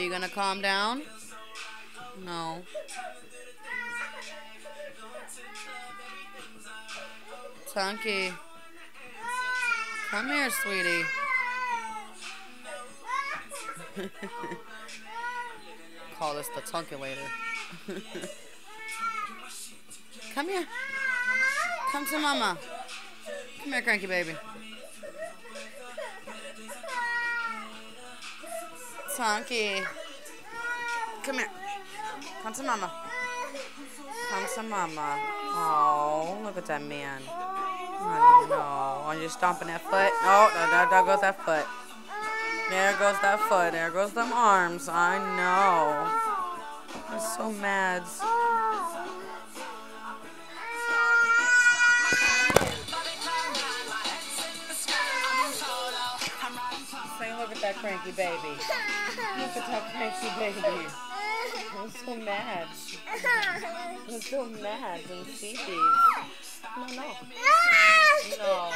you gonna calm down? No. Tunky. Come here, sweetie. Call this the Tunkulator. Come here. Come to mama. Come here, cranky baby. Tunky. Come here. Come to mama. Come to mama. Oh, look at that man. Oh, no. Are you stomping that foot? Oh, there goes that foot. There goes that foot. There goes them arms. I know. I'm so mad. Say, look at that cranky baby. Look at that cranky baby. I'm so mad. I'm so mad and sleepy. No.